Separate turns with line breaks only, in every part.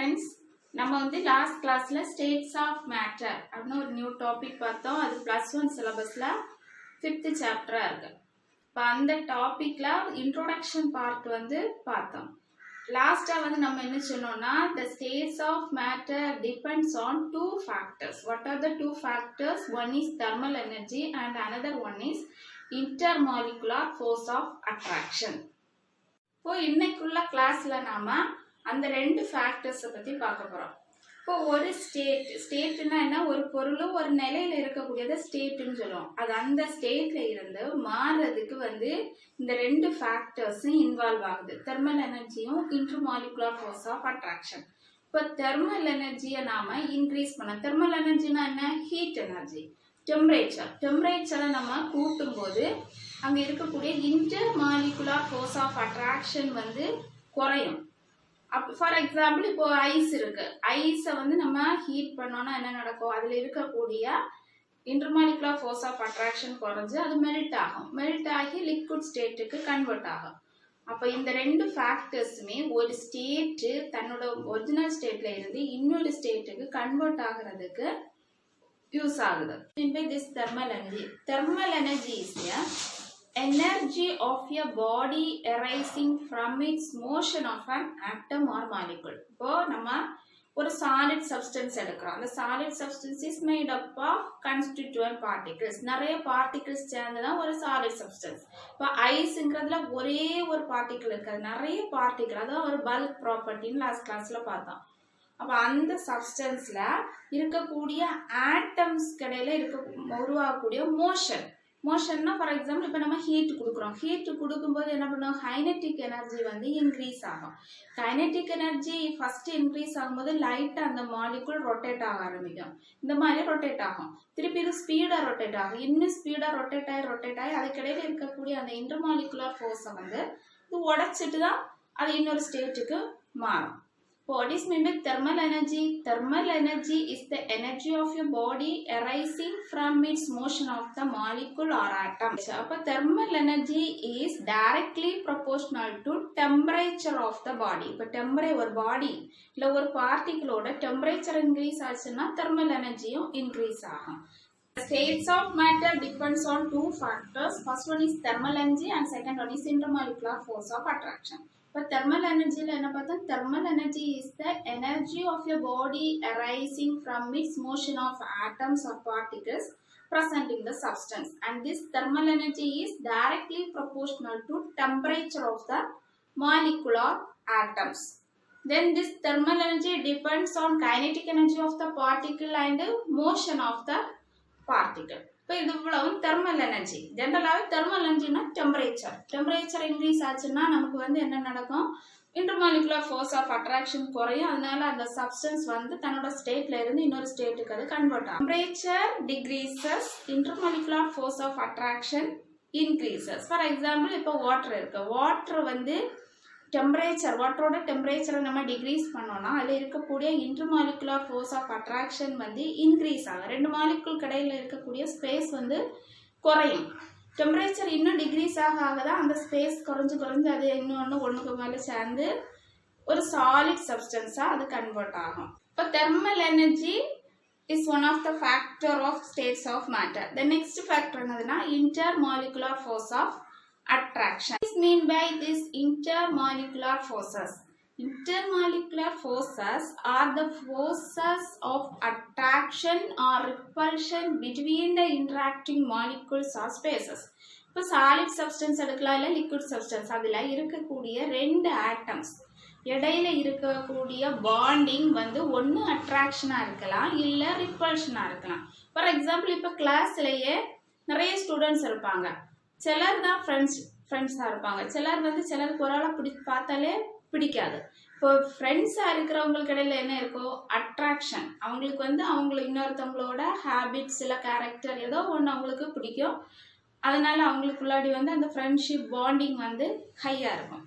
friends, நம்ம வந்து last கிளாஸ்ல ஸ்டேட்ஸ் ஆஃப் மேட்டர் அப்படின ஒரு நியூ டாபிக் பார்த்தோம். அது +1 சிலபஸ்ல 5th சாப்டரா இருக்கு. இப்போ அந்த டாபிக்ல இன்ட்ரோடக்ஷன் பார்ட் வந்து பார்த்தோம். லாஸ்டா வந்து நம்ம என்ன சொன்னோம்னா the states of matter depends on two factors. What are the two factors? One is thermal energy and another one is intermolecular force of attraction. இப்போ இன்னைக்குள்ள கிளாஸ்ல நாம அந்த ரெண்டு ஃபேக்டர்ஸ் பத்தி பார்க்க போறோம். இப்போ ஒரு ஸ்டேட்னா என்ன, ஒரு பொருளும் ஒரு நிலையில இருக்கக்கூடியத ஸ்டேட்னு சொல்லுவோம். அது அந்த ஸ்டேட்ல இருந்து மாறுறதுக்கு வந்து இந்த ரெண்டு ஃபேக்டர்ஸும் இன்வால்வ் ஆகுது. தெர்மல் எனர்ஜியும் இன்டர்மாலிகுலர் ஃபோர்ஸ் ஆஃப் அட்ராக்ஷன். இப்போ தெர்மல் எனர்ஜியை நாம இன்க்ரீஸ் பண்ண, தெர்மல் எனர்ஜினா என்ன, ஹீட் எனர்ஜி. டெம்பரேச்சரை நம்ம கூட்டும் போது அங்க இருக்கக்கூடிய இன்டர்மாலிகுலர் ஃபோர்ஸ் ஆஃப் அட்ராக்ஷன் வந்து குறையும். ஃபார் எக்ஸாம்பிள் இப்போ ஐஸ் இருக்கு, ஐஸை வந்து நம்ம ஹீட் பண்ணோம்னா என்ன நடக்கும், அதுல இருக்கக்கூடிய இன்டர்மாலிகுலர் ஃபோர்ஸ் ஆஃப் அட்ராக்ஷன் குறைஞ்சு அது மெல்ட் ஆகும். மெல்ட் ஆகி லிக்விட் ஸ்டேட்டுக்கு கன்வெர்ட் ஆகும். அப்போ இந்த ரெண்டு ஃபேக்டர்ஸுமே ஒரு ஸ்டேட் தன்னோட ஒரிஜினல் ஸ்டேட்ல இருந்து இன்னொரு ஸ்டேட்டுக்கு கன்வெர்ட் ஆகுறதுக்கு யூஸ் ஆகுது. This thermal energy is the energy of a body arising from its motion of an atom or molecule. இப்போ நம்ம ஒரு solid substance எடுக்கிறோம். அந்த solid substance is made up of constituent particles. நிறைய particles சேர்ந்துதான் ஒரு solid substance. இப்போ ஐஸ்ங்கிறதுல ஒரே ஒரு பார்ட்டிகிள் இருக்காது, நிறைய பார்ட்டிகிள். அதான் ஒரு பல்க் ப்ராப்பர்ட்டின்னு லாஸ்ட் கிளாஸ்ல பார்த்தோம். அப்போ அந்த சப்ஸ்டன்ஸ்ல இருக்கக்கூடிய ஆட்டம்ஸ் கடையில உருவாகக்கூடிய மோஷன்னா ஃபார் எக்ஸாம்பிள் இப்போ நம்ம ஹீட் கொடுக்குறோம். ஹீட் கொடுக்கும்போது என்ன பண்ணுவோம், கைனெட்டிக் எனர்ஜி வந்து இன்க்ரீஸ் ஆகும். கைனெட்டிக் எனர்ஜி ஃபர்ஸ்ட் இன்க்ரீஸ் ஆகும்போது லைட்டாக அந்த மாலிகுல் ரொட்டேட் ஆக ஆரம்பிக்கும். இந்த மாதிரி ரொட்டேட் ஆகும், திருப்பி இது ஸ்பீடாக ரொட்டேட் ஆகும். இன்னும் ஸ்பீடாக ரொட்டேட் ஆகி அதுக்கிடையில இருக்கக்கூடிய அந்த இன்டர்மாலிகுலர் ஃபோர்ஸை வந்து இது உடைச்சிட்டு தான் அது இன்னொரு ஸ்டேட்டுக்கு மாறும். What is meant by thermal energy? Thermal energy is the energy of your body arising from its motion of the molecule or atom. So, thermal energy is directly proportional to temperature of the body. But temperature or body, இல்ல ஒரு particle ஓட temperature increase ஆச்சுன்னா thermal energy increase ஆகும். States of matter depends on two factors. First one is thermal energy and second one is intermolecular force of attraction. But thermal energy la enna paatha, thermal energy is the energy of your body arising from its motion of atoms or particles present in the substance, and this thermal energy is directly proportional to temperature of the molecular atoms. Then this thermal energy depends on kinetic energy of the particle and motion of the particle. இப்போ இது இவ்வளவு thermal energy. ஜென்ரலாகவே thermal எனர்ஜினா temperature increase ஆச்சுன்னா நமக்கு வந்து என்ன நடக்கும், intermolecular force of attraction குறையும். அதனால அந்த சப்ஸ்டன்ஸ் வந்து தன்னோட ஸ்டேட்ல இருந்து இன்னொரு ஸ்டேட்டுக்கு அது கன்வெர்ட் ஆகும். Temperature decreases, intermolecular force of attraction increases. For example இப்போ வாட்டர் இருக்கு, வாட்டர் வந்து வாட்டரோட டெம்பரேச்சரை நம்ம டிக்ரீஸ் பண்ணோம்னா அதில் இருக்கக்கூடிய இன்டர்மாலிகுலர் ஃபோர்ஸ் ஆஃப் அட்ராக்ஷன் வந்து இன்க்ரீஸ் ஆகும். ரெண்டு மாலிகுல் கடையில் இருக்கக்கூடிய ஸ்பேஸ் வந்து குறையும். டெம்பரேச்சர் இன்னும் டிக்ரீஸ் ஆக அந்த ஸ்பேஸ் குறைஞ்சு அது ஒன்றுக்கு மேலே சேர்ந்து ஒரு சாலிட் சப்ஸ்டன்ஸாக அது கன்வெர்ட் ஆகும். இப்போ thermal energy is one of the factor of states of matter. The next factor என்னதுன்னா intermolecular force of attraction. What is mean by this intermolecular forces? Intermolecular forces are the forces of attraction or repulsion between the interacting molecules or spaces. இப்போ solid substance எடுக்கலாம், இல்லை liquid substance, அதில் இருக்கக்கூடிய ரெண்டு atoms இடையில இருக்கக்கூடிய bonding வந்து ஒன்று அட்ராக்ஷனாக இருக்கலாம், இல்லை ரிப்பல்ஷனாக இருக்கலாம். ஃபார் எக்ஸாம்பிள் இப்போ கிளாஸ்லேயே நிறைய ஸ்டூடெண்ட்ஸ் இருப்பாங்க. சிலர் தான் ஃப்ரெண்ட்ஸாக இருப்பாங்க, சிலருக்கு ஒரு ஆளை பார்த்தாலே பிடிக்காது. இப்போ ஃப்ரெண்ட்ஸாக இருக்கிறவங்களுக்கு இடையில என்ன இருக்கோ அட்ராக்ஷன், அவங்களுக்கு வந்து இன்னொருத்தவங்களோட ஹேபிட்ஸ் இல்லை கேரக்டர் ஏதோ ஒன்று அவங்களுக்கு பிடிக்கும். அதனால அவங்களுக்குள்ளாடி வந்து அந்த ஃப்ரெண்ட்ஷிப் பாண்டிங் வந்து ஹையாக இருக்கும்.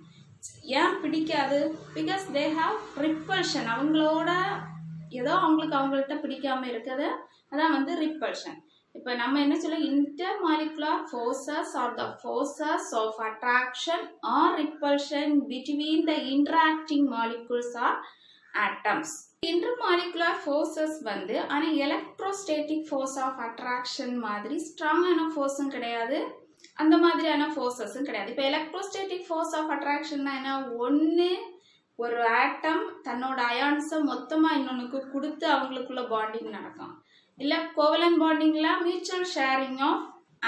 ஏன் பிடிக்காது, பிகாஸ் தே ஹாவ் ரிப்பல்ஷன், அவங்களோட ஏதோ அவங்கள்ட்ட பிடிக்காம இருக்குது, அதான் வந்து ரிப்பல்ஷன். இப்போ நம்ம என்ன சொல்ல, intermolecular forces are the forces of attraction or repulsion between the interacting molecules or atoms. Intermolecular forces வந்து ஆனா electrostatic force of attraction மாதிரி ஸ்ட்ராங்கான ஃபோர்ஸும் கிடையாது, அந்த மாதிரியான ஃபோர்ஸஸும் கிடையாது. இப்போ எலக்ட்ரோஸ்டேட்டிக் ஃபோர்ஸ் ஆஃப் அட்ராக்ஷன்னா என்ன, ஒன்று ஒரு ஆட்டம் தன்னோட அயான்ஸை மொத்தமாக இன்னொன்றுக்கு கொடுத்து அவங்களுக்குள்ள பாண்டிங் நடக்கும். இல்லை கோவலன் பாண்டிங்கில் mutual sharing of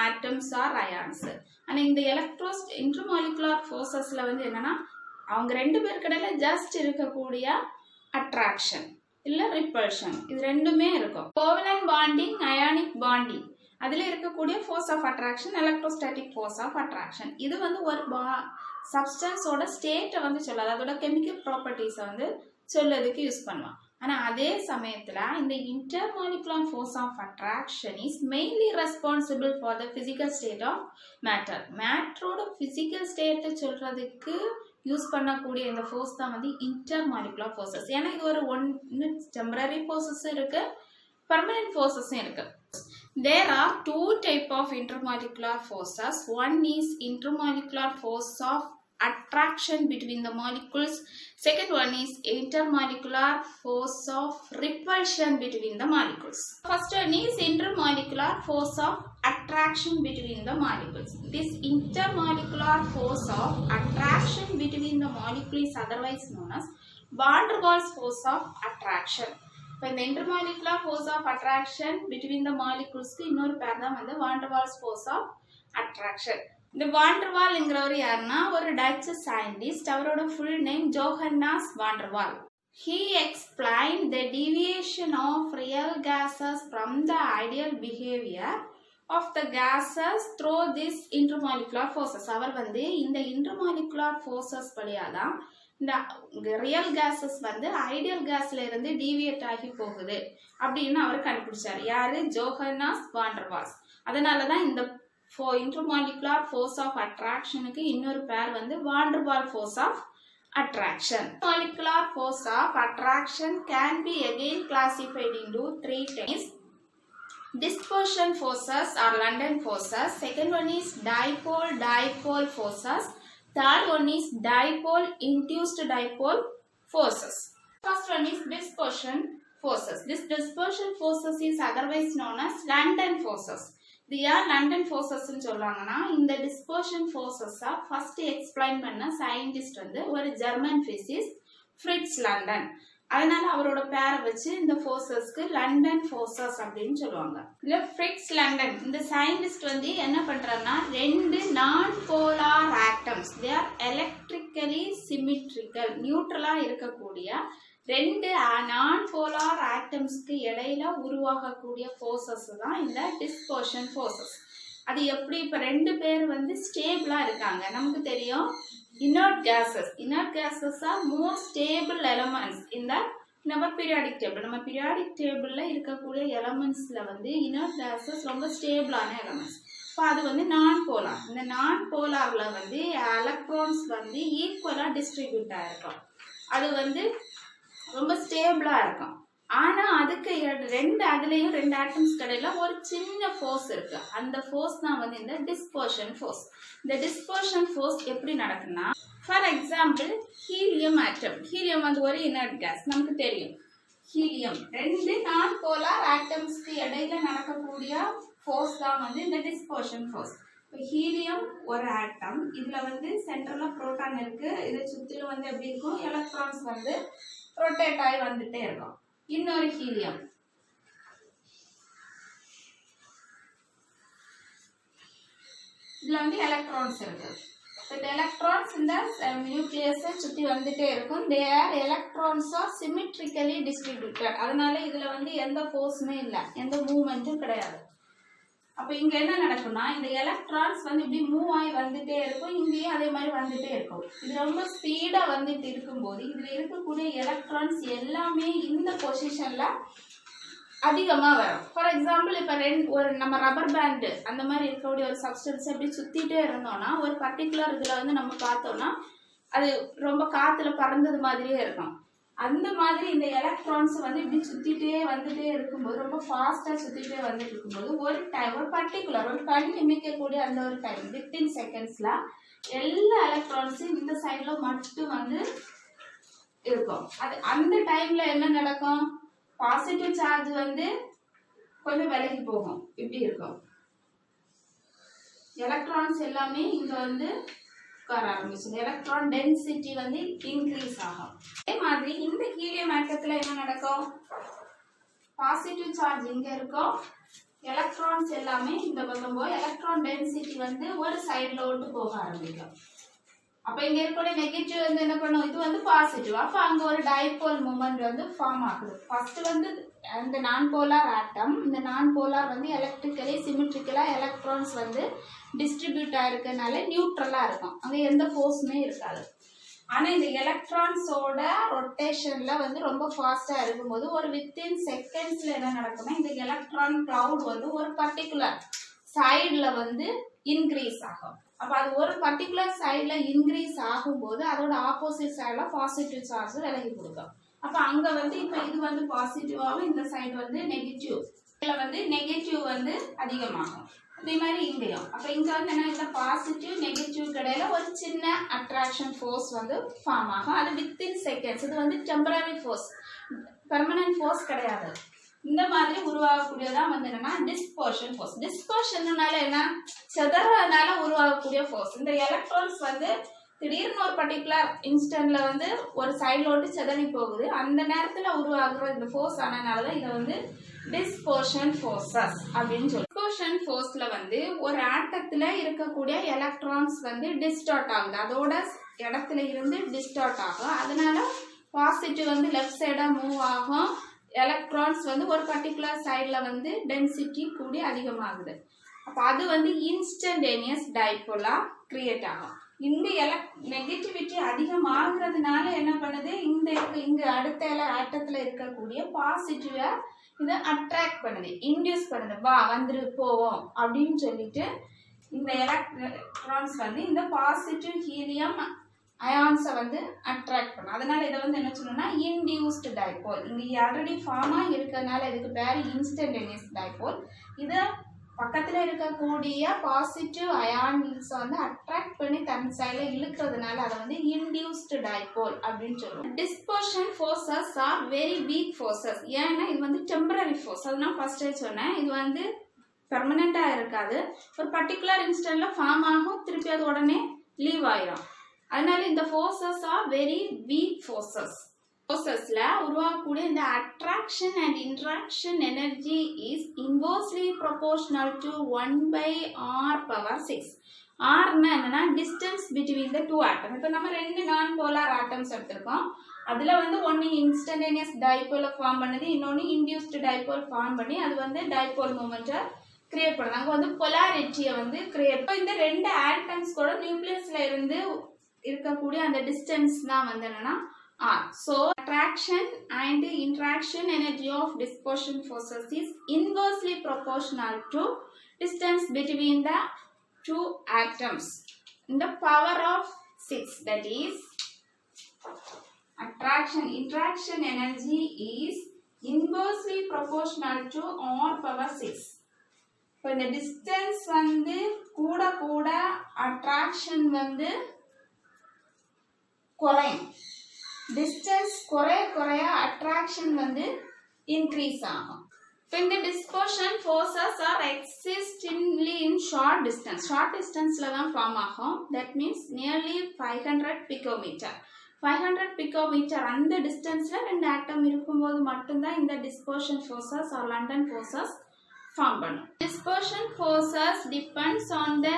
atoms or ions. ஆனால் இந்த இன்டர்மாலிகுலர் ஃபோர்ஸஸில் வந்து என்னென்னா அவங்க ரெண்டு பேருக்கிடையில ஜஸ்ட் இருக்கக்கூடிய அட்ராக்ஷன் இல்லை ரிப்பல்ஷன், இது ரெண்டுமே இருக்கும். கோவலன் பாண்டிங், அயானிக் பாண்டிங், அதில் இருக்கக்கூடிய force of attraction electrostatic force of attraction. இது வந்து ஒரு சப்ஸ்டன்ஸோட ஸ்டேட்டை வந்து சொல்லாது, அதோட கெமிக்கல் ப்ராப்பர்ட்டிஸை வந்து சொல்லதுக்கு யூஸ் பண்ணுவான். ஆனால் அதே சமயத்தில் இந்த intermolecular force of attraction is mainly responsible for the physical state of matter. மேட்டரோட ஃபிசிக்கல் ஸ்டேட்டை சொல்கிறதுக்கு யூஸ் பண்ணக்கூடிய இந்த ஃபோர்ஸ் தான் வந்து இன்டர்மாலிகுலர் ஃபோர்ஸஸ். ஏன்னா இது ஒரு ஒன்று டெம்பரரி ஃபோர்ஸஸும் இருக்குது, permanent forces irukku. There are two type of intermolecular forces. One is intermolecular force of attraction between the molecules. Second one is intermolecular force of repulsion between the molecules. First one is intermolecular force of attraction between the molecules. This intermolecular force of attraction between the molecules is otherwise known as van der Waals force of attraction. இப்போ இந்த intermolecular force of attraction between the மாலிகுல்ஸ்க்கு இன்னொரு பேர் தான் வந்து van der Waals force of attraction. இந்த van der வால்ங்கிறவர் யாருன்னா ஒரு டச் சயின்டிஸ்ட். அவரோட full name Johannes van der Waal. He explained the deviation of real gases from the ideal behavior of the gases through this intermolecular forces. அவர் வந்து இந்த intermolecular forces வழியாக தான் இந்த ரியல் கேஸஸ் வந்து ஐடியல் கேஸ்ல இருந்து deviate ஆகி போகுது அப்படின்னு அவர் கண்டுபிடிச்சார். யாரு? ஜோஹன்னாஸ் வான் டெர் வால்ஸ். அதனால தான் இந்த இன்டர்மாலிகுலர் ஃபோர்ஸ் ஆஃப் அட்ராக்ஷனுக்கு இன்னொரு பேர் வந்து van der Waal force of attraction. Molecular force of attraction can be again classified into three types. Dispersion forces or London forces. Second one is dipole forces. Third one is dipole induced dipole forces. First one is dispersion forces. This dispersion forces is otherwise known as London forces. இது யார் London ஃபோர்ஸஸ்ன்னு சொல்றாங்கன்னா, இந்த dispersion ஃபோர்ஸஸை first explain பண்ண scientist வந்து ஒரு German physicist Fritz London. அதனால அவரோட பேரை வச்சு இந்த ஃபோர்ஸஸ்க்கு லண்டன் ஃபோர்ஸஸ் அப்படின்னு சொல்லுவாங்க. இல்லை ஃப்ரிட்ஸ் லண்டன் இந்த சயின்டிஸ்ட் வந்து என்ன பண்றாருன்னா, ரெண்டு non polar atoms, they are electrically symmetrical, நியூட்ரலா இருக்கக்கூடிய ரெண்டு நான் போலார் ஆட்டம்ஸ்க்கு இடையில உருவாகக்கூடிய ஃபோர்ஸஸ் தான் இந்த டிஸ்பர்ஷன் ஃபோர்ஸஸ். அது எப்படி? இப்போ ரெண்டு பேர் வந்து ஸ்டேபிளா இருக்காங்க. நமக்கு தெரியும் inert gases are more stable elements in the நம்ம periodic table. நம்ம periodic tableல இருக்கக்கூடிய எலமெண்ட்ஸ்ல வந்து inert gases ரொம்ப ஸ்டேபிளான எலமெண்ட்ஸ். இப்போ அது வந்து நான் போலார். இந்த நான் போலார்ல வந்து எலக்ட்ரான்ஸ் வந்து ஈக்குவலா டிஸ்ட்ரிபியூட் ஆயிருக்கும். அது வந்து ரொம்ப ஸ்டேபிளா இருக்கும். ஆனா அதுக்கு அதுலயும் ரெண்டு ஆட்டம்ஸ் கடையில ஒரு சின்ன ஃபோர்ஸ் இருக்கு. அந்த ஃபோர்ஸ் தான் வந்து இந்த டிஸ்பர்ஷன் ஃபோர்ஸ். இந்த டிஸ்பர்ஷன் ஃபோர்ஸ் எப்படி நடக்குன்னா, for example helium atom. Helium வந்து ஒரு இனர்ட் கேஸ், நமக்கு தெரியும். ஹீலியம் ரெண்டு நான் போலார் ஆட்டம்ஸ்க்கு இடையில நடக்கக்கூடிய ஃபோர்ஸ் தான் வந்து இந்த டிஸ்பர்ஷன் ஃபோர்ஸ். இப்போ ஹீலியம் ஒரு ஆட்டம், இதுல வந்து சென்டர்ல புரோட்டான் இருக்கு, இதை சுத்திலும் வந்து எப்படி இருக்கும், எலக்ட்ரான்ஸ் வந்து ரொட்டேட் ஆகி வந்துட்டே இருக்கும். இன்னொரு ஹீலியம், இதுல வந்து எலக்ட்ரான்ஸ் இருக்கு. இந்த எலக்ட்ரான்ஸ் இந்த நியூக்ளியஸை சுத்தி வந்துட்டே இருக்கும். They are electrons are symmetrically distributed. அதனால இதுல வந்து எந்த ஃபோர்ஸுமே இல்லை, எந்த மூவ்மெண்ட்டும் கிடையாது. அப்போ இங்க என்ன நடக்கும்னா, இந்த எலக்ட்ரான்ஸ் வந்து இப்படி மூவ் ஆகி வந்துட்டே இருக்கும், இங்கேயும் அதே மாதிரி வந்துட்டே இருக்கும். இது ரொம்ப ஸ்பீடா வந்துட்டு இருக்கும்போது இதுல இருக்கக்கூடிய எலக்ட்ரான்ஸ் எல்லாமே இந்த பொசிஷன்ல அதிகமா வரும். ஃபார் எக்ஸாம்பிள் இப்போ ஒரு நம்ம ரப்பர் பேண்டு அந்த மாதிரி இருக்கக்கூடிய ஒரு சப்ஸ்டன்ஸ் எப்படி சுத்திட்டே இருந்தோம்னா, ஒரு பர்டிகுலர் இதுல வந்து நம்ம பார்த்தோம்னா அது ரொம்ப காத்துல பறந்தது மாதிரியே இருக்கும். அந்த மாதிரி இந்த எலக்ட்ரான்ஸ் வந்து இப்படி சுத்திட்டே வந்துட்டே இருக்கும்போது, ரொம்ப ஃபாஸ்டா சுத்திட்டே வந்துட்டு இருக்கும்போது ஒரு டைம், ஒரு பர்டிகுலர் ஒரு கண் இமைக்கக்கூடிய அந்த ஒரு டைம் வித்தின் செகண்ட்ஸ்ல எல்லா எலக்ட்ரான்ஸும் இந்த சைட்ல மட்டும் வந்து இருக்கும். அது அந்த டைம்ல என்ன நடக்கும், பாசிட்டிவ் சார்ஜ் வந்து கொஞ்சம் விலகி போகும், இப்படி இருக்கும். எலக்ட்ரான்ஸ் எல்லாமே இங்க வந்து உட்கார ஆரம்பிச்சிடும். எலக்ட்ரான் டென்சிட்டி வந்து இன்க்ரீஸ் ஆகும். அதே மாதிரி இந்த ஹீலியம் ஆட்டத்துல என்ன நடக்கும், பாசிட்டிவ் சார்ஜ் இங்க இருக்கும், எலக்ட்ரான்ஸ் எல்லாமே இந்த பக்கம் போய் எலக்ட்ரான் டென்சிட்டி வந்து ஒரு சைடுல விட்டு போக ஆரம்பிக்கும். அப்ப இங்க இருக்கிற நெகட்டிவ் வந்து என்ன பண்ணும், இது வந்து பாசிட்டிவ். அப்ப அங்க ஒரு டைபோல் மூமெண்ட் வந்து ஃபார்ம் ஆகுது. ஃபர்ஸ்ட் வந்து இந்த நான் போலார் ஆட்டம், இந்த நான் போலார் வந்து எலக்ட்ரிக்கலி சிமெட்ரிக்கலா எலக்ட்ரான்ஸ் வந்து டிஸ்ட்ரிபியூட் ஆயிருக்கனால நியூட்ரலா இருக்கும், அங்க எந்த ஃபோர்ஸுமே இருக்காது. ஆனா இந்த எலக்ட்ரான்ஸோட ரொட்டேஷன்ல வந்து ரொம்ப ஃபாஸ்டா இருக்கும்போது ஒரு வித்தின் செகண்ட்ஸ்ல என்ன நடக்கும்னா, இந்த எலக்ட்ரான் கிளவுட் வந்து ஒரு பர்டிகுலர் சைடுல வந்து இன்க்ரீஸ் ஆகும். அப்ப அது ஒரு பர்டிகுலர் சைடுல இன்க்ரீஸ் ஆகும்போது அதோட ஆப்போசிட் சைடுல பாசிட்டிவ் சார்ஜ் விலகி கொடுக்கும். அப்ப அங்க வந்து இப்ப இது வந்து பாசிட்டிவாகவும் இந்த சைடு வந்து நெகட்டிவ், இதுல வந்து நெகட்டிவ் வந்து அதிகமாகும். அதே மாதிரி இங்கேயும் அப்ப இங்க வந்து என்ன, இந்த பாசிட்டிவ் நெகட்டிவ் இடையில ஒரு சின்ன அட்ராக்ஷன் ஃபோர்ஸ் வந்து ஃபார்ம் ஆகும். அது வித்தின் செகண்ட்ஸ். இது வந்து டெம்பரரி ஃபோர்ஸ், பெர்மனன்ட் ஃபோர்ஸ் கிடையாது. இந்த மாதிரி உருவாகக்கூடியதான் வந்து என்னன்னா டிஸ்பர்ஷன் ஃபோர்ஸ். டிஸ்பர்ஷன்னால என்ன, செதறனால உருவாகக்கூடிய ஃபோர்ஸ். இந்த எலக்ட்ரான்ஸ் வந்து திடீர்னு ஒரு பர்டிகுலர் இன்ஸ்டன்ட்ல வந்து ஒரு சைட்ல விட்டு செதறி போகுது, அந்த நேரத்துல உருவாகுற இந்த ஃபோர்ஸ் ஆனனாலதான் இதை வந்து டிஸ்பர்ஷன் ஃபோர்ஸஸ் அப்படின்னு சொல்லி. டிஸ்பர்ஷன் ஃபோர்ஸ்ல வந்து ஒரு ஆட்டத்துல இருக்கக்கூடிய எலக்ட்ரான்ஸ் வந்து டிஸ்டார்ட் ஆகுது, அதோட இடத்துல இருந்து டிஸ்டார்ட் ஆகும். அதனால பாசிட்டிவ் வந்து லெஃப்ட் சைடா மூவ் ஆகும், எலக்ட்ரான்ஸ் வந்து ஒரு பர்டிகுலர் சைட்ல வந்து டென்சிட்டி கூடி அதிகமாகுது. அப்ப அது வந்து இன்ஸ்டன்டேனியஸ் டைபோலா கிரியேட் ஆகும். இந்த நெகட்டிவிட்டி அதிகமாகிறதுனால என்ன பண்ணுது, இங்க அடுத்த ஆட்டத்துல இருக்கக்கூடிய பாசிட்டிவ இதை அட்ராக்ட் பண்ணுது, இன்டியூஸ் பண்ணுது, வா வந்துரு போவோம் அப்படின்னு சொல்லிட்டு இந்த எலக்ட்ரான்ஸ் வந்து இந்த பாசிட்டிவ் ஹீலியம் அயான்ஸை வந்து அட்ராக்ட் பண்ணும். அதனால இதை வந்து என்ன சொல்லணும்னா இன்டியூஸ்டு டைபோல். இங்க ஆல்ரெடி ஃபார்மா இருக்கிறதுனால இதுக்கு பேர் இன்ஸ்டன்டேனியஸ் டைபோல். இதை பக்கத்துல இருக்கக்கூடிய பாசிட்டிவ் அயான்ஸ் வந்து அட்ராக்ட் பண்ணி தன் சைட்ல இழுக்கிறதுனால அதை வந்து இன்டியூஸ்டு டைபோல் அப்படின்னு சொல்லுவோம். Dispersion forces are very weak forces. ஏன்னா இது வந்து டெம்பரரி ஃபோர்ஸ், அதனால ஃபர்ஸ்டே சொன்னேன், இது வந்து பெர்மனண்டா இருக்காது, ஒரு பர்டிகுலர் இன்ஸ்டன்ட்ல ஃபார்ம் ஆகும், திருப்பி அது உடனே லீவ் ஆயிரும். அதனால இந்த forces are very weak forces. ஃபோர்ஸஸ்ல உருவாகக்கூடிய இந்த attraction and interaction energy is inversely proportional to 1/r⁶. ஆர்னா என்னன்னா distance between the two atom. இப்போ நம்ம ரெண்டு நான் போலார் ஆட்டம்ஸ் எடுத்திருக்கோம், அதுல வந்து ஒன்னு இன்ஸ்டன்டேனியஸ் டைபோல ஃபார்ம் பண்ணுது, இன்னொன்னு இன்டியூஸ்டு டைபோல் ஃபார்ம் பண்ணி அது வந்து டைபோல் மூமெண்ட்டை கிரியேட் பண்ணுது. அங்க வந்து பொலாரிட்டியை வந்து கிரியேட். இப்போ இந்த ரெண்டு ஆட்டம்ஸ் கூட நியூக்ளியஸ்ல இருந்து இருக்கக்கூடிய அந்த டிஸ்டன்ஸ் தான் வந்து என்னன்னா R. So attraction and interaction energy of dispersion forces is inversely proportional to distance between the two atoms in the power of 6. That is, interaction energy is inversely proportional to R⁶. இப்போ இந்த distance வந்து கூட கூட attraction வந்து குறையும், distance குறைய attraction வந்து increase ஆகும். இப்போ இந்த dispersion forces are existingly in short டிஸ்டன்ஸ்ல தான் ஃபார்ம் ஆகும். That means nearly 500 picometre. 500 picometre அந்த டிஸ்டன்ஸ்ல ரெண்டு ஆட்டம் இருக்கும்போது மட்டும்தான் இந்த dispersion forces or London forces form பண்ணும். Dispersion forces depends on the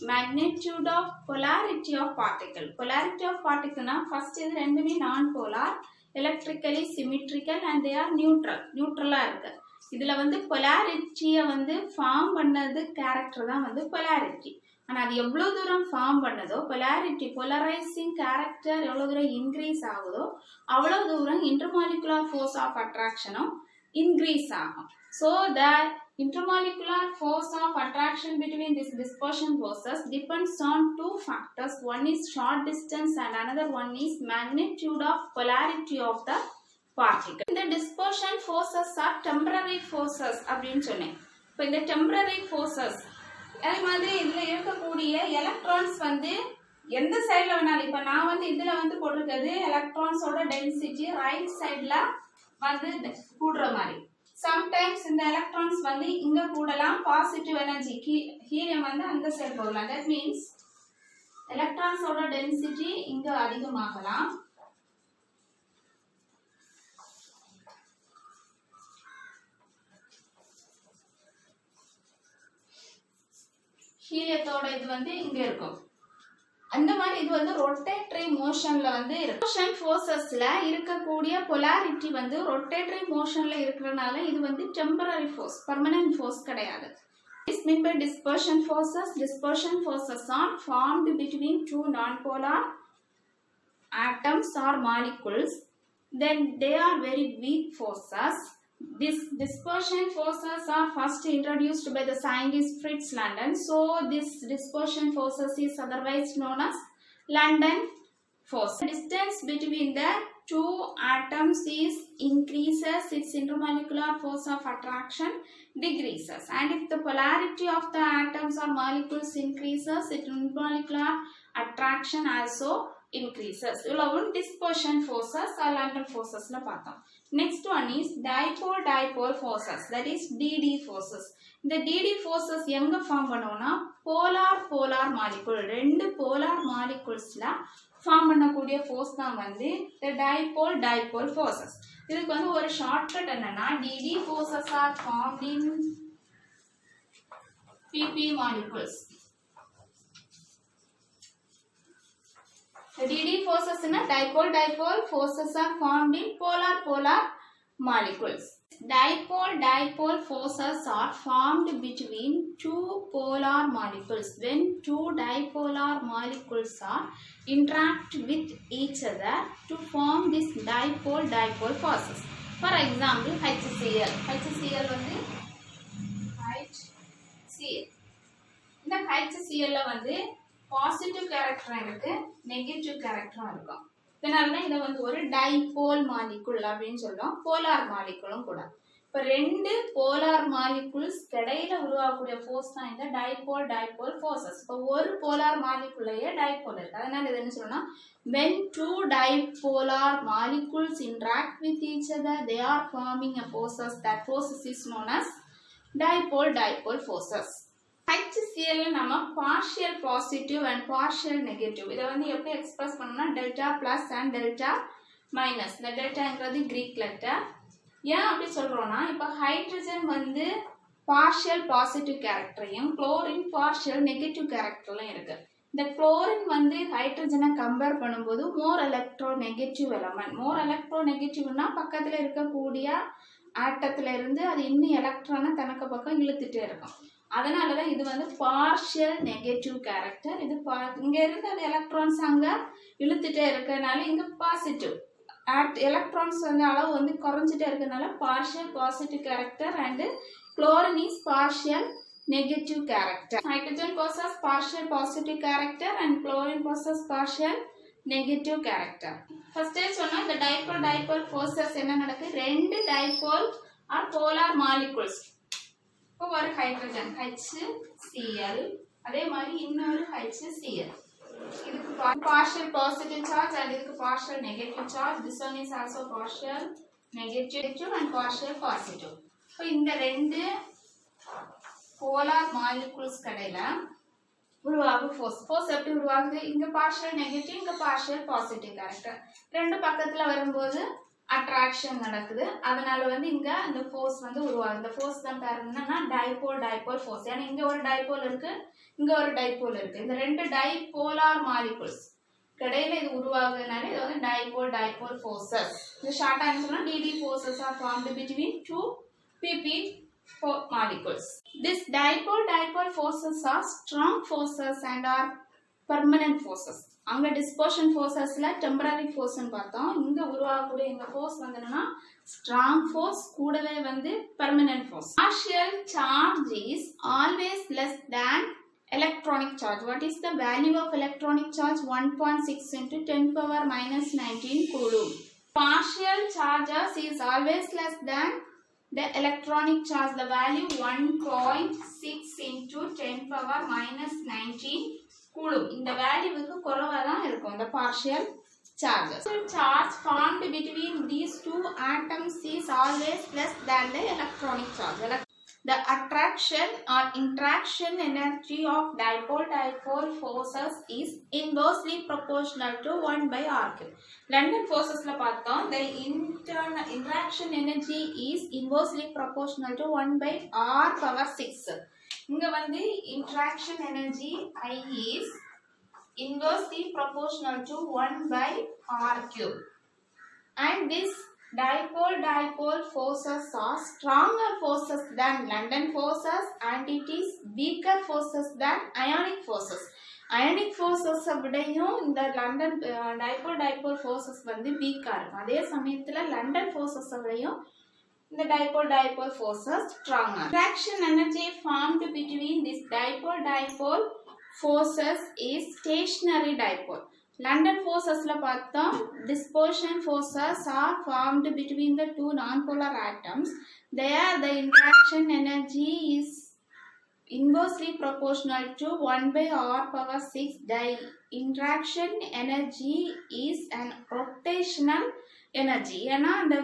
magnitude of polarity of particle. Polarity of particle na first இது ரெண்டுமே non polar, electrically symmetrical and they are நியூட்ரலா இருக்கு. இதுல வந்து பொலாரிட்டியை வந்து ஃபார்ம் பண்ணது கேரக்டர் தான் வந்து பொலாரிட்டி. ஆனா அது எவ்வளவு தூரம் ஃபார்ம் பண்ணதோ, பொலாரிட்டி போலரைசிங் கேரக்டர் எவ்வளவு தூரம் இன்க்ரீஸ் ஆகுதோ அவ்வளவு தூரம் இன்டர்மாலிகுலர் ஃபோர்ஸ் ஆஃப் அட்ராக்ஷனும் இன்க்ரீஸ் ஆகும். So the intermolecular force of attraction between these dispersion forces depends on two factors. One is short distance and another one is magnitude of polarity of the particle. The dispersion forces are temporary forces அப்படின்னு சொன்னேன். இப்போ இந்த temporary forces அதே மாதிரி இதுல இருக்கக்கூடிய electrons வந்து எந்த சைடுல வேணாலும் இப்ப நான் வந்து இதுல வந்து போட்டிருக்கிறது எலக்ட்ரான்ஸோட டென்சிட்டி ரைட் சைடுல வந்து கூடுற மாதிரி. சம்டைம்ஸ் இந்த எலக்ட்ரான்ஸ் வந்து இங்க கூடலாம், பாசிட்டிவ் எனர்ஜி ஹீலியம் வந்து அந்த சைடு போகலாம். தட் மீன்ஸ் எலக்ட்ரான்ஸோட டென்சிட்டி இங்க அதிகமாகலாம். ஹீலியத்தோட இது வந்து இங்க இருக்கும். அந்த மாதிரி இது வந்து ரொட்டேட்டரி மோஷன்ல வந்து இருக்கு. மோஷன் ஃபோர்சஸ்ல இருக்கக்கூடிய பொலாரிட்டி வந்து ரொட்டேட்டரி மோஷன்ல இருக்கிறதுனால இது வந்து டெம்பரரி ஃபோர்ஸ், பெர்மனன்ட் ஃபோர்ஸ் கிடையாது. This mean by dispersion forces. Dispersion forces are formed between two non-polar atoms or molecules. Then they are very weak forces. These dispersion forces are first introduced by the scientist Fritz London. So this dispersion forces is otherwise known as London force. The distance between the two atoms is increases, its intermolecular force of attraction decreases, and if the polarity of the atoms or molecules increases, its intermolecular attraction also increases. இவ்வளவு dispersion forces or London forces ல பார்த்தோம். Next one is dipole forces, that is DD forces. இந்த DD forces எங்க form பண்ணுவோம்னா polar molecule, ரெண்டு polar moleculesல form பண்ணக்கூடிய force தான் வந்து the dipole forces. இதுக்கு வந்து ஒரு ஷார்ட்கட் என்னன்னா DD forces are formed in PP molecules. The DD forces in a dipole forces are formed in polar molecules. Dipole forces are formed between two polar molecules. When two dipolar molecules are interact with each other to form this dipole forces. For example, HCl. HCl வந்து HCl. இந்த HCl ல வந்து positive கேரக்டரும் இருக்கு, negative கேரக்டரும் இருக்கும். இதனால இதை வந்து ஒரு டைபோல் மாலிகுல் அப்படின்னு சொல்றோம். போலார் மாலிகுலும் கூட. இப்ப ரெண்டு போலார் மாலிகுல்ஸ் இடையில உருவாகக்கூடிய ஃபோர்ஸ் தான் இந்த டைபோல் ஃபோர்சஸ். இப்போ ஒரு போலார் மாலிகுல்லையே டைபோல் இருக்கு. அதனால இது என்ன சொல்லணும்னா when two dipolar molecules interact with each other, they are forming a forces. That forces is known as dipole forces. HCl நம்ம partial positive and partial negative. இதை வந்து எப்படி எக்ஸ்பிரஸ் பண்ணணும்னா delta plus and delta minus. இந்த டெல்டாங்கிறது Greek letter. ஏன் அப்படி சொல்றோம்னா இப்போ ஹைட்ரஜன் வந்து பார்ஷியல் பாசிட்டிவ் கேரக்டரையும் குளோரின் பார்ஷியல் நெகட்டிவ் கேரக்டர்லையும் இருக்கு. இந்த குளோரின் வந்து ஹைட்ரஜனை கம்பேர் பண்ணும்போது மோர் எலக்ட்ரோநெகட்டிவ் எலமெண்ட். மோர் எலக்ட்ரோநெகட்டிவ்னா பக்கத்தில் இருக்கக்கூடிய ஆட்டத்துல இருந்து அது இன்னும் எலக்ட்ரானை தனக்கு பக்கம் இழுத்துட்டே இருக்கும். அதனாலதான் இது வந்து பார்ஷியல் நெகட்டிவ் கேரக்டர். இது இங்க இருந்து அது எலக்ட்ரான்ஸ் அங்க இழுத்துட்டே இருக்கனால இங்க பாசிட்டிவ் எலக்ட்ரான்ஸ் வந்து அளவு வந்து குறைஞ்சிட்டே இருக்கனால partial positive character and chlorine is partial negative character. Hydrogen possesses partial positive character and chlorine possesses partial negative character. First சொன்னா இந்த டைபோல் ஃபோர்சஸ் என்ன நடக்கு, ரெண்டு டைபோல் ஆர் போலார் மாலிகுல்ஸ். இப்போ ஒரு ஹைட்ரஜன் HCl, அதே மாதிரி இன்னொரு HCl. இதுக்கு partial positive charge and இதுக்கு partial negative charge. This one is also partial negative and partial positive. இப்போ இந்த ரெண்டு போலார் மாலிகுல்ஸ் கடையில உருவாகும் ஃபோர்ஸ் எப்படி உருவாகுது, இங்க பார்ஷியல் நெகட்டிவ் இங்க பார்ஷியல் பாசிட்டிவ் கேரக்டர். ரெண்டு பக்கத்துல வரும்போது அட்ராக்ஷன் நடக்குது. அதனால வந்து இங்க இந்த ஃபோர்ஸ் வந்து உருவாகுது. இந்த ஃபோர்ஸ் தான் பேர் என்னன்னா டைபோல் ஃபோர்ஸ். ஏன்னா இங்க ஒரு டைபோல் இருக்கு, இங்க ஒரு டைபோல் இருக்கு. இந்த ரெண்டு டைபோலார் மாலிகுல்ஸ் கடையில இது உருவாகுதுனால இது வந்து டைபோல் ஃபோர்சஸ். இது ஷார்ட்டா என்ன சொன்னா DD forces are formed between two PP molecules. This dipole forces are strong forces and are permanent forces. அங்க dispersion forcesல temporary force ன்னு பார்த்தோம். இங்க உருவாகக்கூடிய இந்த force வந்து என்னன்னா strong force கூடவே வந்து permanent force. Partial charge is always less than electronic charge. What is the value of electronic charge? 1.6 into 10 power minus 19 coulomb. Partial charges is always less than the electronic charge. The value 1.6 into 10 power minus 19 coulomb. இந்த வேல்யூவுக்கு குறைவா தான் இருக்கும் இந்த partial charges. Charge formed between these two atoms is always less than the electronic charge. The attraction or interaction energy of dipole-dipole forces is inversely proportional to 1 by r cube. London forces la பார்த்தோம், the interaction energy is inversely proportional to 1 by r power 6. இங்க வந்து interaction energy I is inversely proportional to 1 by r cube. And this dipole-dipole forces are stronger forces than London forces and it is weaker forces than ionic forces. Ionic forces விடையும் இந்த London dipole-dipole forces வந்து weaker இருக்கும். அதே சமயத்துல London forces விடையும் இந்த dipole-dipole forces stronger. Interaction energy formed between this dipole-dipole forces is stationary dipole. London forces la பார்த்தோம், dispersion forces are formed between the two nonpolar atoms. There the interaction energy is inversely proportional to 1 by r power 6. The interaction energy is an rotational energy. ஏன்னா அந்த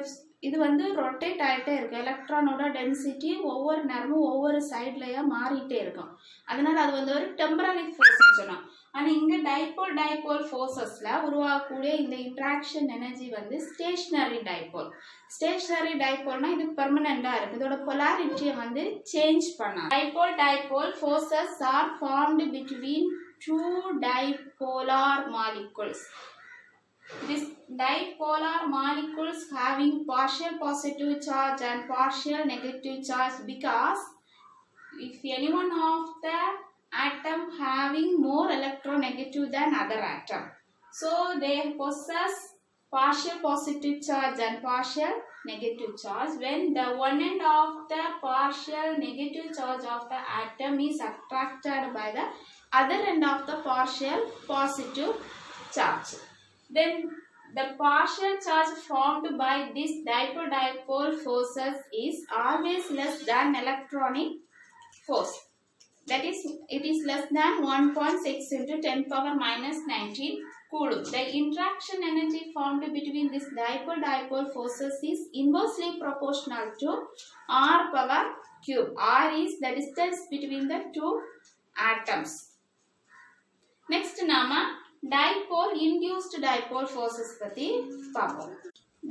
இது வந்து rotate ஆகிட்டே இருக்கு. எலக்ட்ரானோட density ஒவ்வொரு நேரமும் ஒவ்வொரு சைட்லயா மாறிட்டே இருக்கும். அதனால அது வந்து ஒரு டெம்பரரி ஃபோர்ஸ்னு சொன்னோம். ஆனால் இங்கே டைபோல் ஃபோர்ஸஸில் உருவாகக்கூடிய இந்த இன்ட்ராக்ஷன் எனர்ஜி வந்து ஸ்டேஷ்னரி டைபோல். ஸ்டேஷ்னரி டைபோல்னா இது பெர்மனண்டாக இருக்குது. இதோட பொலாரிட்டியை வந்து சேஞ்ச் பண்ணலாம். Dipole forces are formed between two dipolar molecules. These dipolar molecules having partial positive charge and partial negative charge, because if any one of the atom having more electronegative than other atom, so they possess partial positive charge and partial negative charge. When the one end of the partial negative charge of the atom is attracted by the other end of the partial positive charge, then the partial charge formed by this dipole forces is always less than electronic force. That is, it is less than 1.6 into 10 power minus 19 coulomb. The interaction energy formed between this dipole forces is inversely proportional to r power cube. R is the distance between the two atoms. Next nama dipole induced dipole forces பத்தி பார்ப்போம்.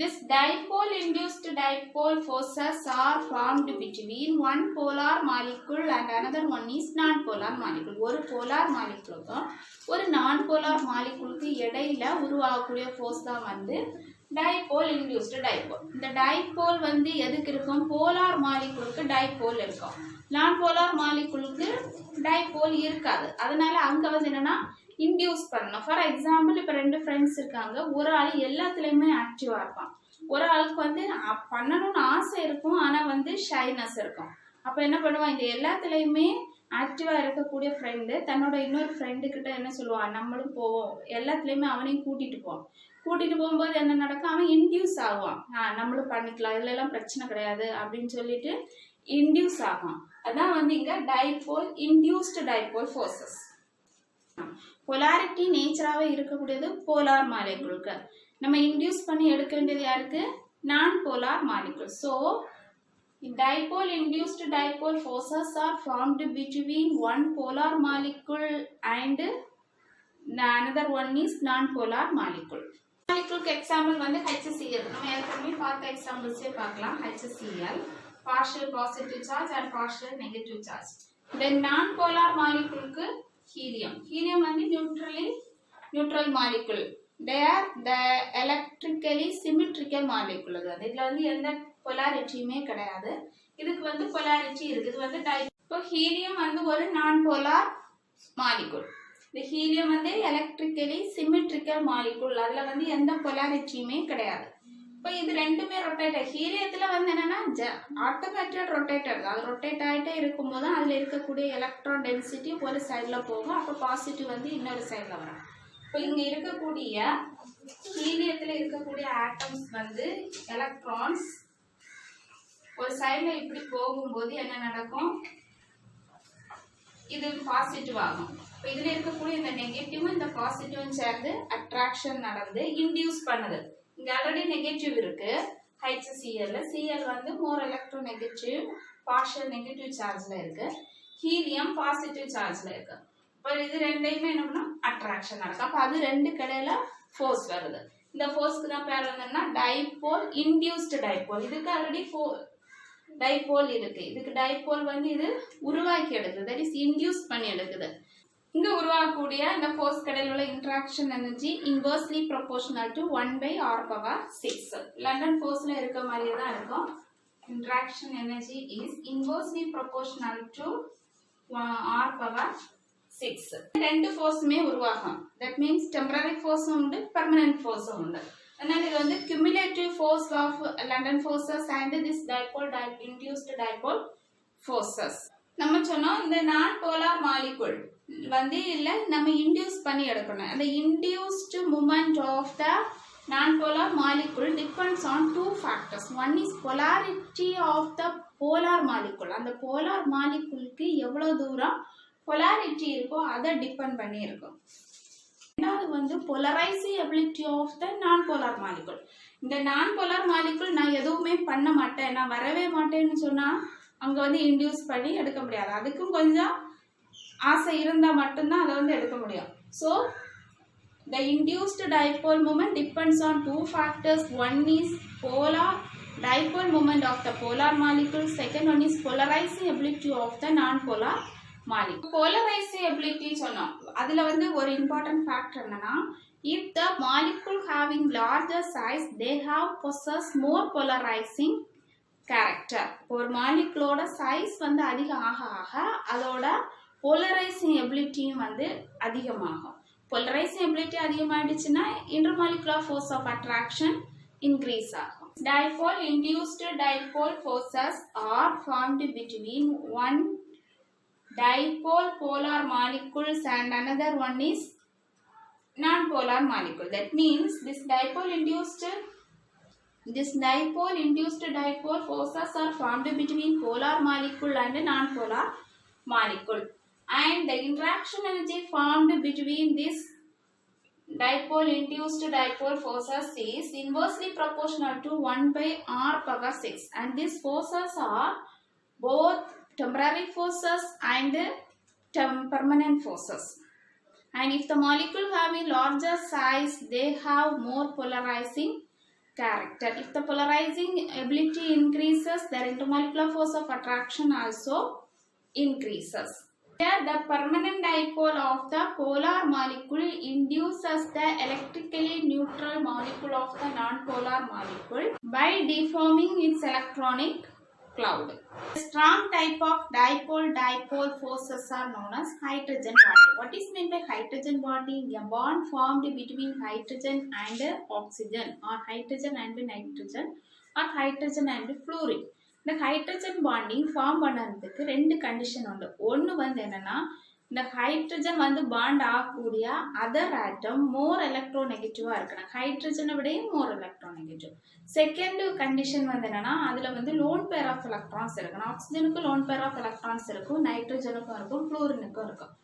This dipole induced dipole forces are formed between one polar molecule and another one is non-polar molecule. ஒரு polar moleculeக்கும் ஒரு non-polar moleculeக்கு இடையில உருவாகக்கூடிய force தான் வந்து dipole induced dipole. இந்த dipole வந்து எதுக்கு இருக்கும்? polar moleculeக்கு dipole இருக்கும். non-polar moleculeக்கு dipole இருக்காது. அதனால அங்க வந்து என்னன்னா இன்டியூஸ் பண்ணணும். ஃபார் எக்ஸாம்பிள் இப்போ ரெண்டு ஃப்ரெண்ட்ஸ் இருக்காங்க, ஒரு ஆள் எல்லாத்துலேயுமே ஆக்டிவாக இருப்பான், ஒரு ஆளுக்கு வந்து பண்ணணும்னு ஆசை இருக்கும் ஆனால் வந்து ஷைனஸ் இருக்கும். அப்போ என்ன பண்ணுவான், இந்த எல்லாத்துலேயுமே ஆக்டிவாக இருக்கக்கூடிய ஃப்ரெண்டு தன்னோட இன்னொரு ஃப்ரெண்டுக்கிட்ட என்ன சொல்லுவான், நம்மளும் போவோம், எல்லாத்துலேயுமே அவனையும் கூட்டிகிட்டு போவான். கூட்டிகிட்டு போகும்போது என்ன நடக்கும், அவன் இன்டியூஸ் ஆகுவான், நம்மளும் பண்ணிக்கலாம், இதுலலாம் பிரச்சனை கிடையாது அப்படின்னு சொல்லிட்டு இன்டியூஸ் ஆகும். அதான் வந்து இங்கே dipole induced dipole forces. Polarity நேச்சராகவே இருக்கக்கூடியது போலார் மாலிகுலுக்கு. நம்ம இன்டியூஸ் பண்ணி எடுக்க வேண்டியது யாருக்கு? நான் polar molecule. So dipole induced dipole forces are formed between one polar molecule and another one is non-polar molecule. மாலிகுலுக்கு எக்ஸாம்பிள் வந்து HCl. நம்ம ஏற்கனவே பார்த்த எக்ஸாம்பிள்ஸே பார்க்கலாம். HCl partial positive charge and partial negative charge. Then non-polar moleculeக்கு helium. Helium வந்து neutral molecule. They are the electrically symmetrical molecule. இதுல வந்து எந்த polarity-மே கிடையாது. இதுக்கு வந்து polarity இருக்கு. இது வந்து இப்போ ஹீலியம் வந்து ஒரு non-polar molecule. இந்த ஹீலியம் வந்து electrically symmetrical molecule. அதுல வந்து எந்த polarity-மே கிடையாது. இப்போ இது ரெண்டுமே ரொட்டேட். ஹீலியத்துல வந்து என்னன்னா ஆட்டோமேட்டிக் ரொட்டேட்டர். அது ரொட்டேட் ஆகிட்டே இருக்கும்போது அதுல இருக்கக்கூடிய எலக்ட்ரான் டென்சிட்டி ஒரு சைட்ல போகும், அப்போ பாசிட்டிவ் வந்து இன்னொரு சைட்ல வரும். இப்போ இங்க இருக்கக்கூடிய ஹீலியத்துல இருக்கக்கூடிய ஆட்டம்ஸ் வந்து எலக்ட்ரான்ஸ் ஒரு சைட்ல இப்படி போகும்போது என்ன நடக்கும், இது பாசிட்டிவ் ஆகும். இப்போ இதில் இருக்கக்கூடிய இந்த நெகட்டிவும் இந்த பாசிட்டிவும் சேர்ந்து அட்ராக்ஷன் நடந்து இன்டியூஸ் பண்ணுது. இங்கே ஆல்ரெடி நெகட்டிவ் இருக்கு HCl. Cl வந்து மோர் எலக்ட்ரோ நெகட்டிவ் பார்ஷியல் நெகட்டிவ் சார்ஜ்ல இருக்கு. ஹீலியம் பாசிட்டிவ் சார்ஜ்ல இருக்கு. இப்போ இது ரெண்டையுமே என்ன பண்ணா அட்ராக்ஷன் நடக்கும். அப்போ அது ரெண்டு கடையில ஃபோர்ஸ் வருது. இந்த ஃபோர்ஸ்க்கு தான் பேர் என்னன்னா டைபோல் இன்டியூஸ்டு டைபோல். இதுக்கு ஆல்ரெடி டைபோல் இருக்கு. இதுக்கு டைபோல் வந்து இது உருவாக்கி எடுக்குது, தட் இஸ் இன்டியூஸ் பண்ணி எடுக்குது. இங்க உருவாக்கக்கூடிய இந்த ஃபோர்ஸ் கடையில் உள்ள interaction energy inversely proportional to 1/r⁶. London ஃபோர்ஸ்ல இருக்க மாதிரியே தான் இருக்கும். Interaction energy is inversely proportional to r⁶. ரெண்டு ஃபோர்ஸுமே உருவாகும். தட் மீன்ஸ் டெம்பரரி ஃபோர்ஸும் உண்டு, பெர்மனன்ட் ஃபோர்ஸும் உண்டு. அதனால இது வந்து cumulative force of London forces and this induced dipole forces. நம்ம சொன்னோம் இந்த நான் போலார் மாலிகுல் வந்து இல்ல நம்ம இன்டியூஸ் பண்ணி எடுக்கணும். அந்த induced moment of the non polar molecule depends on two factors. One is polarity of the polar molecule. அந்த போலார் மாலிகுலுக்கு எவ்வளவு தூரம் polarity இருக்கோ அதை டிபெண்ட் பண்ணி இருக்கும். ரெண்டாவது வந்து polarizability of the non-polar molecule. இந்த non-polar molecule நான் எதுவுமே பண்ண மாட்டேன், நான் வரவே மாட்டேன்னு சொன்னா அங்க வந்து இன்டியூஸ் பண்ணி எடுக்க முடியாது. அதுக்கும் கொஞ்சம் ஆசை இருந்தா மட்டும்தான் அதை வந்து எடுக்க முடியும். So the induced dipole moment depends on two factors. One is polar dipole moment of the polar molecule. Second one is polarizability of the non-polar molecule. Polarizability சொன்னோம். அதுல வந்து ஒரு important factor என்னன்னா if the molecule having larger size they have possess more polarizing character. ஒரு மாலிகுலோட size வந்து அதிகம் ஆக ஆக அதோட போலரைசிங் எபிலிட்டியும் வந்து அதிகமாகும். போலரைசிங் எபிலிட்டி அதிகமாயிடுச்சுன்னா intermolecular force of attraction increase ஆகும். Dipole induced dipole forces are formed between one dipole polar molecules and another one is non-polar molecule. That means this dipole induced dipole forces are formed between polar molecule and non-polar molecule, and the interaction energy formed between this dipole induced dipole forces is inversely proportional to 1/r⁶, and these forces are both temporary forces and permanent forces. And if the molecule having larger size they have more polarizing character. If the polarizing ability increases, their intermolecular force of attraction also increases. Here the permanent dipole of the polar molecule induces the electrically neutral molecule of the non-polar molecule by deforming its electronic cloud. A strong type of dipole forces are known as hydrogen bonding. What is meant by hydrogen bonding? A bond formed between hydrogen and oxygen, or hydrogen and nitrogen, or hydrogen and fluorine. The hydrogen bonding form பண்ணறதுக்கு ரெண்டு condition உண்டு. ஒன்னு வந்து என்னன்னா இந்த hydrogen வந்து bond ஆகக்கூடிய other ஆட்டம் மோர் எலக்ட்ரோநெகட்டிவா இருக்கணும். ஹைட்ரஜனை விட மோர் எலக்ட்ரோநெகட்டிவ். செகண்ட் கண்டிஷன் வந்து என்னன்னா அதுல வந்து லோன் பேர் ஆஃப் எலக்ட்ரான்ஸ் இருக்கணும். ஆக்சிஜனுக்கு லோன் பேர் ஆஃப் எலக்ட்ரான்ஸ் இருக்கும், நைட்ரஜனுக்கும் இருக்கும், ஃப்ளூரினுக்கும் இருக்கும்.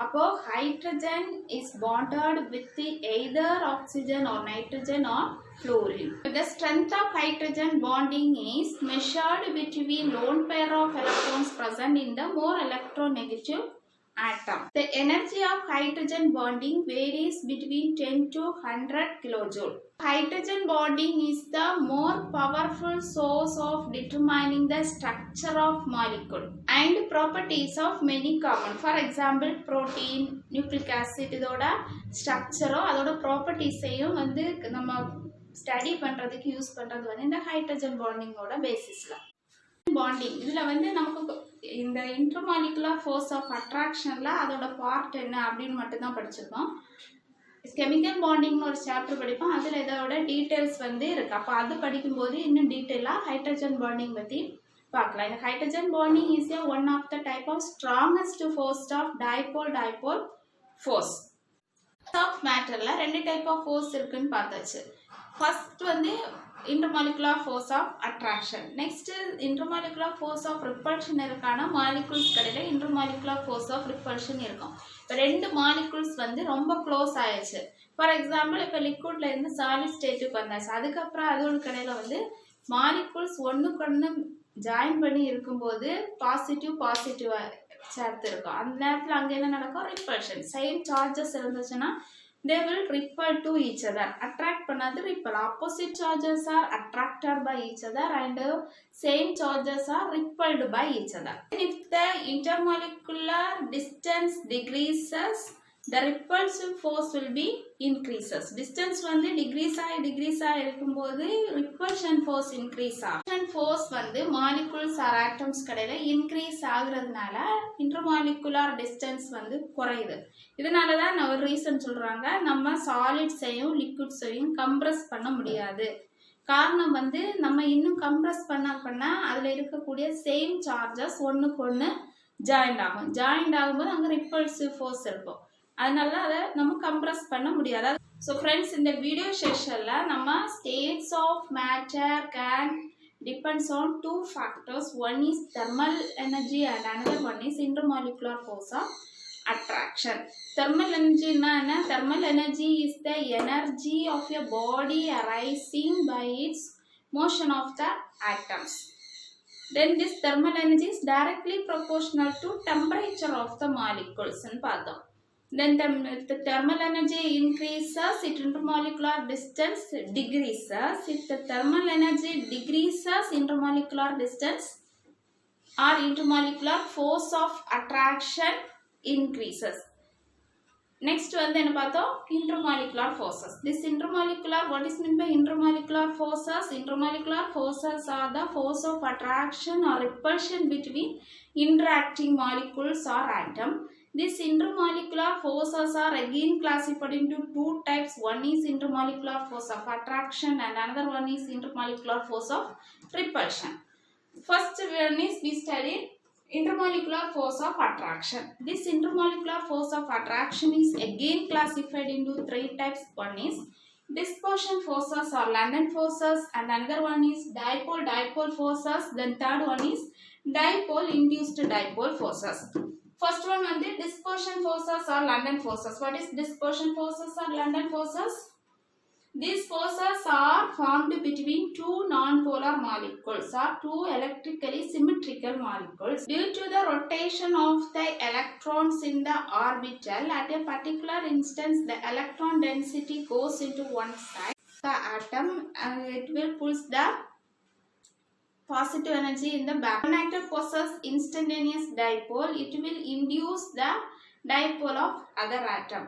அப்போ hydrogen is bonded with either oxygen or nitrogen or fluorine. The strength of hydrogen bonding is measured between lone pair of electrons present in the more electronegative atom. The energy of hydrogen bonding varies between 10 to 100 kilojoule. Hydrogen bonding is the more powerful source of determining the structure of molecule and properties of many common. For example, protein, nucleic acid இதோட ஸ்ட்ரக்சரோ அதோட ப்ராப்பர்ட்டிஸையும் வந்து நம்ம study பண்றதுக்கு use பண்றது வந்து இந்த hydrogen பாண்டிங்கோட பேசிஸ்ல. Bonding இதுல வந்து நமக்கு இந்த இன்டர்மாலிகுலர் ஃபோர்ஸ் ஆஃப் அட்ராக்ஷன்ல அதோட பார்ட் என்ன அப்படின்னு மட்டும் தான் படிச்சிருக்கோம். கெமிக்கல் பாண்டிங்னு ஒரு சாப்டர் படிப்போம், அதில் இதோட டீட்டெயில்ஸ் வந்து இருக்கு. அப்போ அது படிக்கும்போது இன்னும் டீட்டெயிலாக ஹைட்ரஜன் பாண்டிங் பற்றி பார்க்கலாம். இந்த hydrogen bonding is one of the type of strongest force of dipole force. Of மேட்டரில் ரெண்டு டைப் ஆஃப் ஃபோர்ஸ் இருக்குன்னு பார்த்தாச்சு. ஃபர்ஸ்ட் வந்து intermolecular force of attraction. Next intermolecular force of repulsion இருக்கான molecules கடையில intermolecular force of repulsion இருக்கும். இப்போ ரெண்டு molecules வந்து ரொம்ப க்ளோஸ் ஆயிடுச்சு. ஃபார் எக்ஸாம்பிள் இப்போ லிக்விட்ல இருந்து சாலிட் ஸ்டேட்டுக்கு வந்தாச்சு. அதுக்கப்புறம் அதோட கடையில வந்து மாலிகுல்ஸ் ஒன்றுக்கு ஒன்று ஜாயின் பண்ணி இருக்கும்போது பாசிட்டிவ் சேர்த்து இருக்கும். அந்த நேரத்தில் அங்கே என்ன நடக்கும்? ரிப்பல்ஷன். சேம் சார்ஜஸ் இருந்துச்சுன்னா they will repel to each other. Attract பண்ணாது repel. Opposite charges are attracted by each other and same charges are repelled by each other. If the intermolecular distance decreases, the repulsive force will be increases. Distance வந்து decrease இருக்கும்போது repulsion force increase ஆகும். Repulsion force வந்து molecules or atoms கடையில increase ஆகுறதுனால intermolecular distance வந்து குறையுது. இதனால தான் ஒரு ரீசன் சொல்றாங்க, நம்ம சாலிட்ஸையும் லிக்விட்ஸையும் கம்ப்ரஸ் பண்ண முடியாது. காரணம் வந்து நம்ம இன்னும் கம்ப்ரஸ் பண்ண அதுல இருக்கக்கூடிய சேம் சார்ஜஸ் ஒன்றுக்கு ஒன்று ஜாயிண்ட் ஆகும்போது அங்கே ரிப்பல்சிவ் ஃபோர்ஸ் இருக்கும். அதனால அதை நம்ம கம்ப்ரஸ் பண்ண முடியாது. ஸோ ஃப்ரெண்ட்ஸ், இந்த வீடியோ செஷனில் நம்ம states of matter can depends on two factors. One is thermal energy and another one is intermolecular force of attraction. Thermal energy na thermal energy is the energy of a body arising by its motion of the atoms. Then this thermal energy is directly proportional to temperature of the molecules and pathom. Then if the thermal energy increases, its intermolecular distance decreases. If the thermal energy decreases, intermolecular distance or intermolecular force of attraction increases. Next வந்து என்ன பார்த்தோம்? Intermolecular forces. This intermolecular, what is meant by intermolecular forces? Intermolecular forces are the force of attraction or repulsion between interacting molecules or atoms. These intermolecular forces are again classified into two types. One is intermolecular force of attraction and another one is intermolecular force of repulsion. First one is we studied intermolecular force of attraction. This intermolecular force of attraction is again classified into three types. One is dispersion forces or London forces, and another one is dipole forces. Then third one is dipole induced dipole forces. First one வந்து dispersion forces or London forces. What is dispersion forces or London forces? These forces are formed between two non-polar molecules or two electrically symmetrical molecules due to the rotation of the electrons in the orbital. At a particular instance, the electron density goes into one side the atom and it will pull the positive energy in the back. One atom possesses instantaneous dipole. It will induce the dipole of other atom.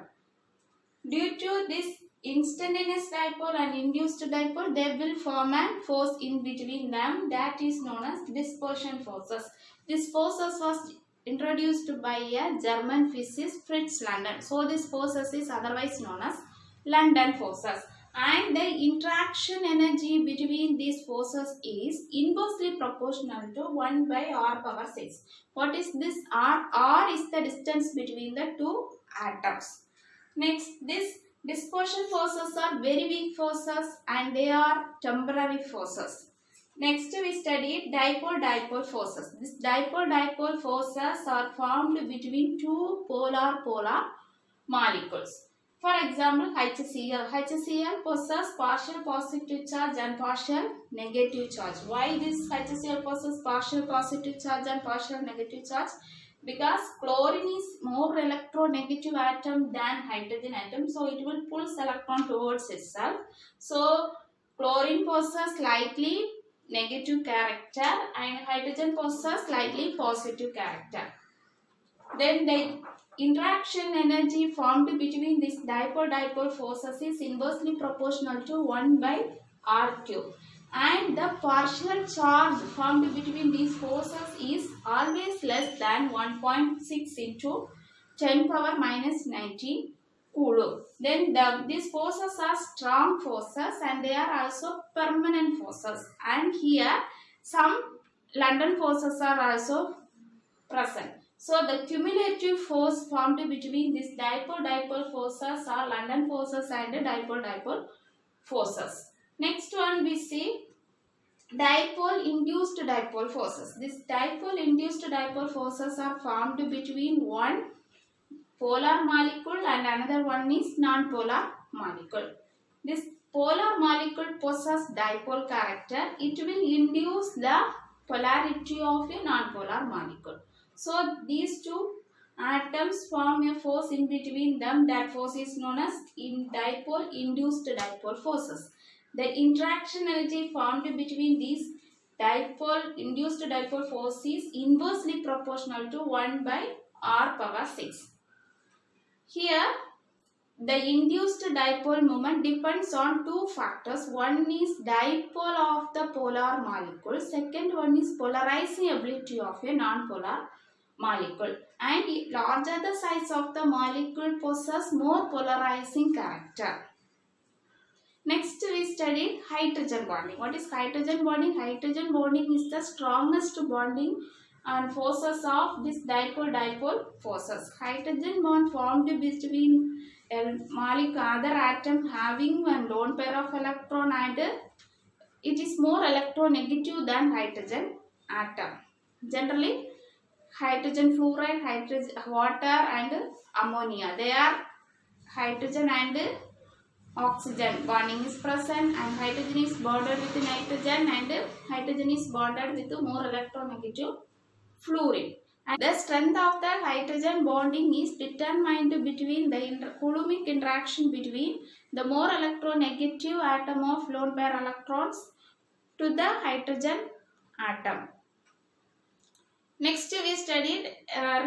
Due to this instantaneous dipole and induced dipole, they will form a force in between them that is known as dispersion forces. This forces was introduced by a German physicist Fritz London. So this forces is otherwise known as London forces. And the interaction energy between these forces is inversely proportional to 1 by r power 6. What is this r? R is the distance between the two atoms. Next, this dispersion forces are very weak forces and they are temporary forces. Next, we studied dipole forces. This dipole forces are formed between two polar molecules. For example, HCl. HCl possesses partial positive charge and partial negative charge. Why this HCl possesses partial positive charge and partial negative charge? Because chlorine is more electronegative atom than hydrogen atom, so it will pull electron towards itself. So chlorine possesses slightly negative character and hydrogen possesses slightly positive character. Then the interaction energy formed between this dipole forces is inversely proportional to 1 by r cube. And the partial charge formed between these forces is always less than 1.6 into 10 power minus 19 coulomb. Then these forces are strong forces and they are also permanent forces. And here some London forces are also present. So the cumulative force formed between these dipole forces are London forces and dipole forces. Next one we see dipole induced dipole forces. This dipole induced dipole forces are formed between one polar molecule and another one is non-polar molecule. This polar molecule possesses dipole character. It will induce the polarity of a non-polar molecule. So these two atoms form a force in between them. That force is known as dipole induced dipole forces. The interaction energy formed between these dipole induced dipole force is inversely proportional to 1 by r power 6. Here the induced dipole moment depends on two factors. One is dipole of the polar molecule. Second one is polarizing ability of a non-polar molecule. And larger the size of the molecule possesses more polarizing character. Next we studied hydrogen bonding. What is hydrogen bonding? Hydrogen bonding is the strongest bonding and forces of this dipole-dipole forces. Hydrogen bond formed between a molecule other atom having one lone pair of electron and it is more electronegative than hydrogen atom. Generally hydrogen fluoride, hydrogen water and ammonia, they are hydrogen and oxygen bonding is present, and hydrogen is bonded with nitrogen and hydrogen is bonded with more electronegative fluorine. And the strength of the hydrogen bonding is determined between the Coulombic interaction between the more electronegative atom of lone pair electrons to the hydrogen atom. Next we studied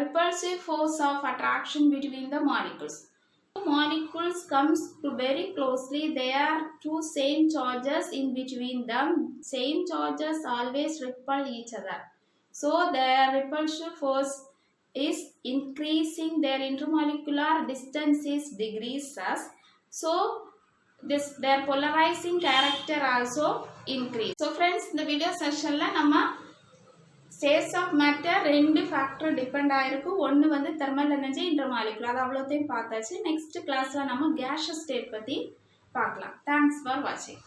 repulsive force of attraction between the molecules. Molecules comes to very closely. There are two same charges in between them. Same charges always repel each other. So their repulsive force is increasing. Their intermolecular distance is decreases. So their polarizing character also increase. So friends, இந்த video session la நம்ம states of matter ரெண்டு factor depend ஆயிருக்கு. ஒன்று வந்து thermal energy, intermolecular. அது அவ்வளோத்தையும் பார்த்தாச்சு. Next கிளாஸில் நம்ம கேஷியஸ் ஸ்டேட் பற்றி பார்க்கலாம். தேங்க்ஸ் ஃபார் வாட்சிங்.